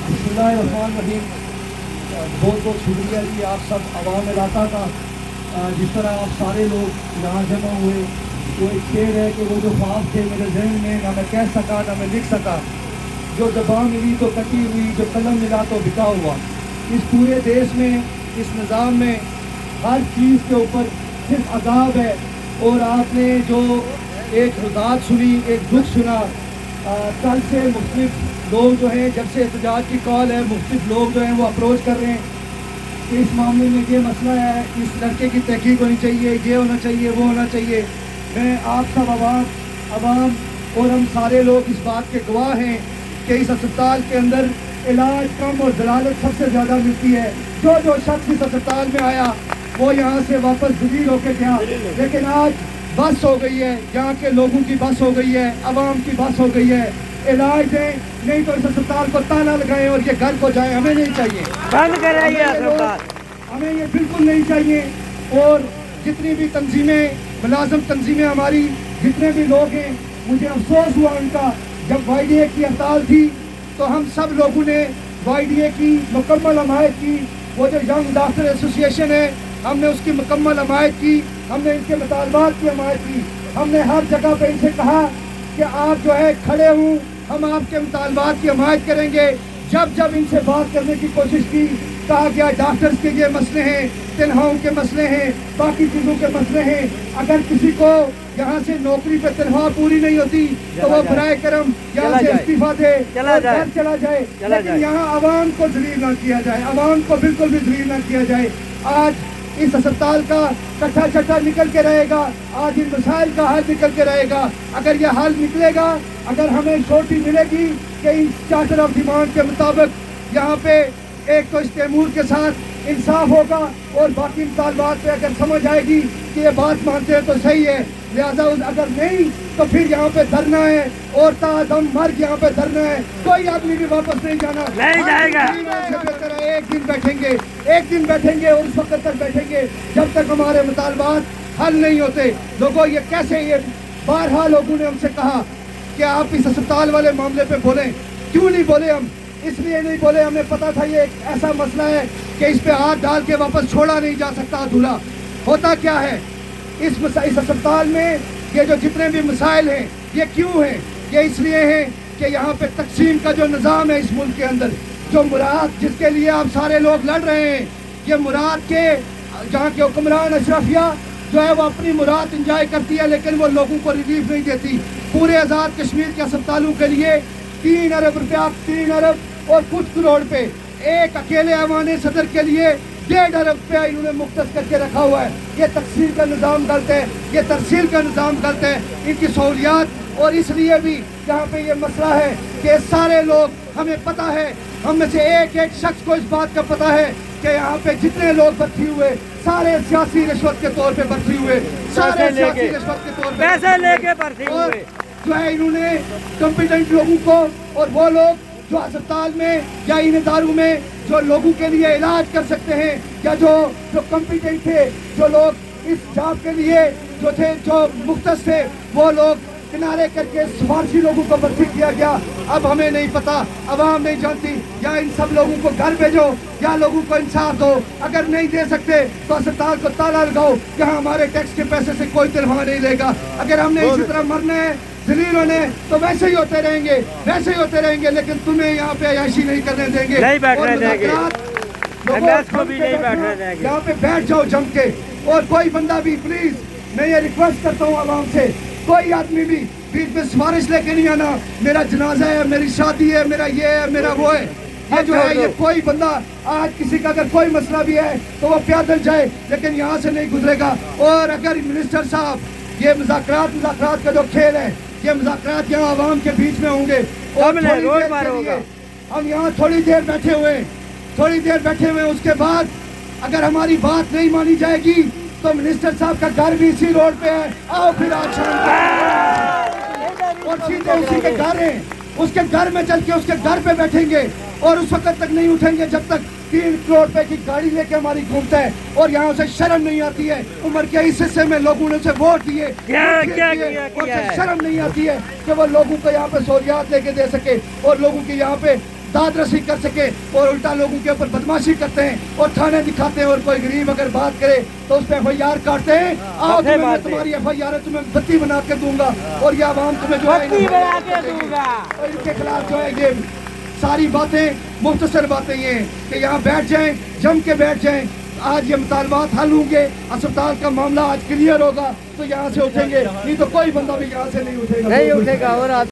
बिस्मिल्लाहिर्रहमानिर्रहीम। बहुत बहुत शुक्रिया जी आप सब अवाम इलाका का। जिस तरह आप सारे लोग यहाँ जमा हुए, वो एक शेर है कि वो जो ख्वाब थे मेरे जहन में, ना मैं कह सका ना मैं लिख सका, जो ज़बान मिली तो कटी हुई, जो कलम मिला तो बिका हुआ। इस पूरे देश में, इस निज़ाम में हर चीज़ के ऊपर सिर्फ अज़ाब है। और आपने जो एक रुदात सुनी, एक दुख सुना, कल से मुख्तलिफ लोग जो हैं, जब से एहतजाज की कॉल है, मुख्तलिफ लोग जो हैं वो अप्रोच कर रहे हैं कि इस मामले में ये मसला है, इस लड़के की तहकीक होनी चाहिए, ये होना चाहिए, वो होना चाहिए। मैं आप सब अवाम और हम सारे लोग इस बात के गवाह हैं कि इस अस्पताल के अंदर इलाज कम और जलालत सबसे ज़्यादा मिलती है। जो शख्स इस अस्पताल में आया वो यहाँ से वापस जलील होकर गया, लेकिन आज बस हो गई है, यहाँ के लोगों की बस हो गई है, अवाम की बस हो गई है। इलाज दें, नहीं तो इस अस्पताल को ताला लगाएं और ये घर को जाए। हमें नहीं चाहिए, बंद कराइए अस्पताल, हमें ये बिल्कुल नहीं चाहिए। और जितनी भी तंजीमें, मुलाजम तंजीमें हमारी, जितने भी लोग हैं, मुझे अफसोस हुआ उनका। जब YDA की हड़ताल थी तो हम सब लोगों ने YDA की मुकम्मल हमायत की। वो जो यंग डॉक्टर एसोसिएशन है, हमने उसकी मुकम्मल हमायत की, हमने इनके मुतालबात की हमायत की। हमने हर जगह पे इनसे कहा कि आप जो है खड़े हूँ, हम आपके मुतालबात की हमायत करेंगे। जब इनसे बात करने की कोशिश की, कहा गया डॉक्टर्स के ये मसले हैं, तनख्वाहों के मसले हैं, बाकी चीज़ों के मसले हैं। अगर किसी को यहाँ से नौकरी पे तनख्वाह पूरी नहीं होती तो वो बराए करम यहाँ से इस्तीफा दे, घर चला जाए। लेकिन यहाँ अवाम को जलील ना किया जाए, अवाम को बिल्कुल भी जलील ना किया जाए। आज इस अस्पताल का कट्ठा चट्टा निकल के रहेगा, आज इन मसाइल का हल निकल के रहेगा। अगर यह हल निकलेगा, अगर हमें छोटी मिलेगी कि इन चार्टर ऑफ डिमांड के मुताबिक यहाँ पे एक तो इस तैमूर के साथ इंसाफ होगा और बाकी मुतालबात पे अगर समझ आएगी कि ये बात मानते हैं तो सही है। लिहाजा अगर नहीं तो फिर यहाँ पे धरना है और तादम मर्ग यहाँ पे धरना है। कोई आदमी भी वापस नहीं जाना, नहीं जाएगा। एक दिन बैठेंगे और उस वक्त तक बैठेंगे जब तक हमारे मुतालबात हल नहीं होते। लोगों ये कैसे, ये बारहा लोगों ने हमसे कहा कि आप इस अस्पताल वाले मामले पे बोलें। क्यों नहीं बोले हम? इसलिए नहीं बोले, हमें पता था ये एक ऐसा मसला है कि इस पे हाथ डाल के वापस छोड़ा नहीं जा सकता अधूरा। होता क्या है इस अस्पताल में, ये जो जितने भी मसाइल हैं ये क्यों हैं? ये इसलिए हैं कि यहाँ पे तकसीम का जो निज़ाम है इस मुल्क के अंदर, जो मुराद जिसके लिए आप सारे लोग लड़ रहे हैं, ये मुराद के जहाँ के हुक्मरान अशरफिया जो है वो अपनी मुराद इंजॉय करती है, लेकिन वो लोगों को रिलीफ नहीं देती। पूरे आज़ाद कश्मीर के अस्पतालों के लिए 3 अरब रुपया, 3 अरब और कुछ करोड़ पे, एक अकेले ऐवान सदर के लिए 1.5 अरब रुपया इन्होंने मुख्तस करके रखा हुआ है। ये तकसीम का निज़ाम गलत है, ये तरसील का निज़ाम गलत है, इनकी सहूलियात। और इसलिए भी यहाँ पे ये मसला है कि सारे लोग, हमें पता है, हम में से एक एक शख्स को इस बात का पता है कि यहाँ पे जितने लोग भर्ती हुए सारे सियासी रिश्वत के तौर पे भर्ती हुए, सारे सियासी रिश्वत के तौर पे पैसे लेके भर्ती हुए। जो है इन्होंने कॉम्पिटेंट लोगों को, और वो लोग जो अस्पताल में या इन इदारों में जो लोगों के लिए इलाज कर सकते हैं, या जो कॉम्पिटेंट थे, जो लोग इस जॉब के लिए जो थे, जो मुख्तस थे, वो लोग किनारे करके सिफारशी लोगों को भर्ती किया गया। अब हमें नहीं पता, अवाम नहीं जानती, या इन सब लोगों को घर भेजो या लोगों को इंसाफ दो। अगर नहीं दे सकते तो अस्पताल को ताला लगाओ, यहाँ हमारे टैक्स के पैसे से कोई तनख्वाह नहीं लेगा। अगर हमने इसी तरह मरना है, जलील होने, तो वैसे ही होते रहेंगे, वैसे ही होते रहेंगे, लेकिन तुम्हें यहाँ पे अयाशी नहीं करने देंगे, नहीं बैठने देंगे, यहाँ पे बैठ जाओ जम के। और कोई बंदा भी, प्लीज मैं ये रिक्वेस्ट करता हूँ आवाम से, कोई आदमी भी बीच में सिफारिश लेके नहीं आना, मेरा जनाजा है, मेरी शादी है, मेरा ये है, मेरा वो है। ये जो है, ये कोई बंदा, आज किसी का अगर कोई मसला भी है तो वो पैदल जाए, लेकिन यहाँ से नहीं गुजरेगा। और अगर मिनिस्टर साहब, ये मुज़ाकरात का जो खेल है, ये मुज़ाकरात यहाँ आवाम के बीच में होंगे और हम यहाँ थोड़ी देर बैठे हुए, उसके बाद अगर हमारी बात नहीं मानी जाएगी तो मिनिस्टर साहब का घर भी इसी रोड पे है। आओ फिर आज शाम को, और सीधे उसी के घर है, उसके घर में चल के उसके घर पे बैठेंगे और उस वक्त तक नहीं उठेंगे जब तक 3 करोड़ रुपए की गाड़ी लेके हमारी घूमता है और यहाँ उसे शर्म नहीं आती है। उम्र के इस हिस्से में लोगों ने उसे वोट दिए, और उसे शर्म नहीं आती है कि वो लोगों को यहाँ पे सहूलियात लेके दे सके और लोगों की यहाँ पे दाद रसी कर सके, और उल्टा लोगों के ऊपर बदमाशी करते हैं और थाने दिखाते हैं, और कोई गरीब अगर बात करे तो उस पर FIR काटते हैं। आओ तुम्हें मैं तुम्हारी FIR तुम्हें बत्ती बना के दूंगा, और ये आवाम तुम्हें जो है बत्ती बना के दूंगा। और इनके खिलाफ जो है ये सारी बातें मुख्तसर बातें ये हैं कि यहाँ बैठ जाएं, जम के बैठ जाएं। आज ये मुतालबात हल होंगे, अस्पताल का मामला आज क्लियर होगा तो यहाँ से उठेंगे, नहीं तो कोई बंदा भी यहाँ से नहीं उठेगा। नहीं उठेगा। और